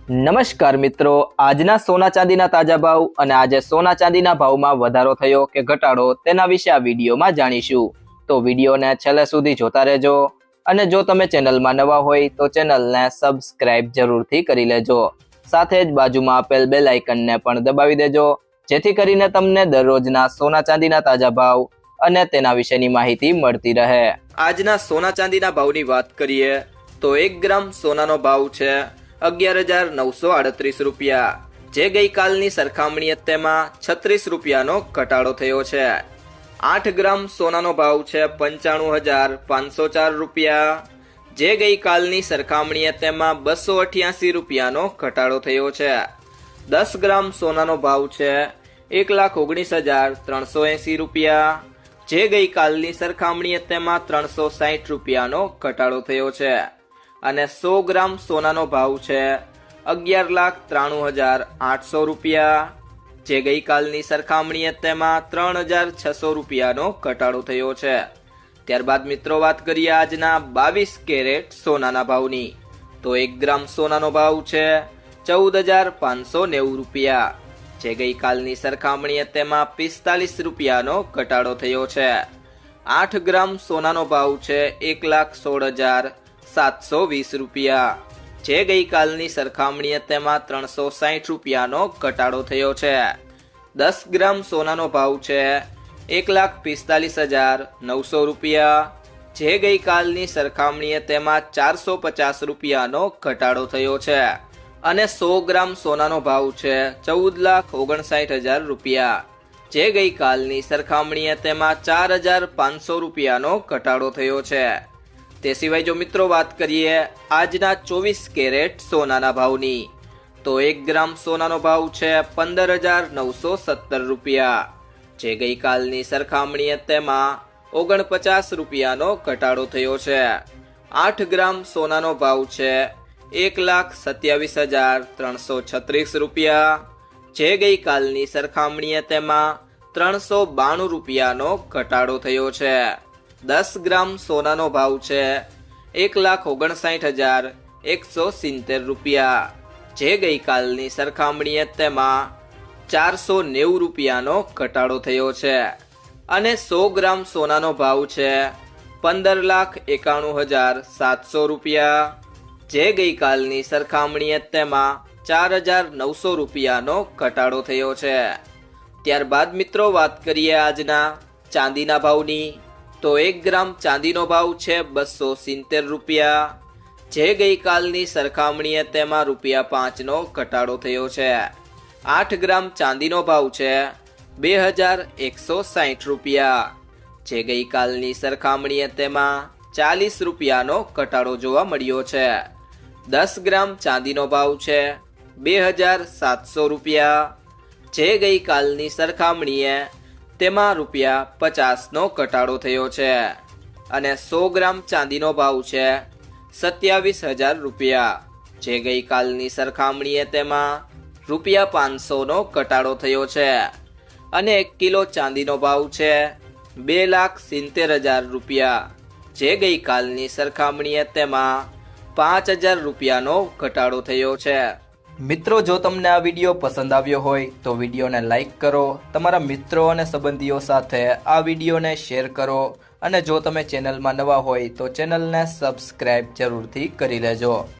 નમસ્કાર મિત્રો, આજના સોના ચાંદીના તાજા ભાવ અને આજે સોના ચાંદીના ભાવમાં વધારો થયો કે ઘટાડો તેના વિશે આ વિડીયોમાં જાણીશું। તો વિડીયોને છેલ્લે સુધી જોતા રહેજો અને જો તમે ચેનલમાં નવા હોય તો ચેનલને સબસ્ક્રાઇબ જરૂરથી કરી લેજો। સાથે જ બાજુમાં આપેલ બેલ આઇકનને પણ દબાવી દેજો જેથી કરીને તમને દરરોજના સોના ચાંદીના તાજા ભાવ અને તેના વિશેની માહિતી મળતી રહે। આજના સોના ચાંદીના ભાવની વાત કરીએ તો 1 ગ્રામ સોનાનો ભાવ છે 11,938 રૂપિયા, જે ગઈકાલની સરખામણીએ તેમાં 36 રૂપિયાનો ઘટાડો થયો છે। 8 ગ્રામ સોનાનો ભાવ છે 95,504 રૂપિયા, જે ગઈકાલની સરખામણીએ તેમાં 288 રૂપિયાનો ઘટાડો થયો છે। 10 ગ્રામ સોનાનો ભાવ છે 1,19,380 રૂપિયા, જે ગઈકાલની સરખામણીએ તેમાં 360 રૂપિયાનો ઘટાડો થયો છે। અને 100 ગ્રામ સોનાનો ભાવ છે 11,93,800 રૂપિયા, જે ગઈકાલની સરખામણીએ તેમાં 3,600 રૂપિયાનો ઘટાડો થયો છે। ત્યારબાદ મિત્રો વાત કરીએ આજના 22 કેરેટ સોનાના ભાવની તો 1 ગ્રામ સોનાનો ભાવ છે 14,590 રૂપિયા, જે ગઈકાલની સરખામણીએ તેમાં 45 રૂપિયાનો ઘટાડો થયો છે। 8 ગ્રામ સોનાનો ભાવ છે 1,16,720 રૂપિયા, જે ગઈકાલની સરખામણીએ તેમાં 360 રૂપિયાનો ઘટાડો થયો છે। 10 ગ્રામ સોનાનો ભાવ છે 1,45,900 રૂપિયા, જે ગઈકાલની સરખામણીએ તેમાં 450 રૂપિયાનો ઘટાડો થયો છે। અને 100 ગ્રામ સોનાનો ભાવ છે 14,59,000 રૂપિયા, જે ગઈકાલની સરખામણીએ તેમાં 4,500 રૂપિયાનો ઘટાડો થયો છે। તે સિવાય જો મિત્રો વાત કરીએ આજના 24 કેરેટ સોનાના ભાવની તો 1 ગ્રામ સોનાનો ભાવ છે 15,970 રૂપિયા, જે ગઈકાલની સરખામણીએ તેમાં 49 રૂપિયાનો ઘટાડો થયો છે। 8 ગ્રામ સોનાનો ભાવ છે 1,27,336 રૂપિયા, જે ગઈકાલની સરખામણીએ તેમાં 392 રૂપિયાનો ઘટાડો થયો છે। 10 ગ્રામ સોનાનો ભાવ છે 1,59,170 રૂપિયા, જે ગઈકાલની સરખામણીએ તેમાં 490 રૂપિયાનો ઘટાડો થયો છે। અને 100 ગ્રામ સોનાનો ભાવ છે 15,91,700 રૂપિયા, જે ગઈકાલની સરખામણીએ તેમાં 4,900 રૂપિયાનો ઘટાડો થયો છે। ત્યારબાદ મિત્રો વાત કરીએ આજના ચાંદીના ભાવની તો 1 ગ્રામ ચાંદીનો ભાવ છે 270 રૂપિયા, જે ગઈકાલની સરખામણીએ તેમાં ₹5નો ઘટાડો થયો છે। 8 ગ્રામ ચાંદીનો ભાવ છે 2,160 રૂપિયા, જે ગઈકાલની સરખામણીએ તેમાં 40 રૂપિયાનો ઘટાડો જોવા મળ્યો છે। 10 ગ્રામ ચાંદીનો ભાવ છે 2,700 રૂપિયા, જે ગઈકાલની સરખામણીએ તેમાં ₹50નો ઘટાડો થયો છે। અને 100 ગ્રામ ચાંદીનો ભાવ છે 27,000 રૂપિયા, જે ગઈકાલની સરખામણીએ તેમાં ₹500નો ઘટાડો થયો છે। અને 1 કિલો ચાંદીનો ભાવ છે 2,70,000 રૂપિયા, જે ગઈકાલની સરખામણીએ તેમાં 5,000 રૂપિયાનો ઘટાડો થયો છે। મિત્રો જો તમને આ વિડીયો પસંદ આવ્યો હોય તો વિડીયોને લાઈક કરો, તમારા મિત્રો અને સંબંધીઓ સાથે આ વિડીયોને શેર કરો અને જો તમે ચેનલમાં નવા હોય તો ચેનલને સબસ્ક્રાઇબ જરૂરથી કરી લેજો।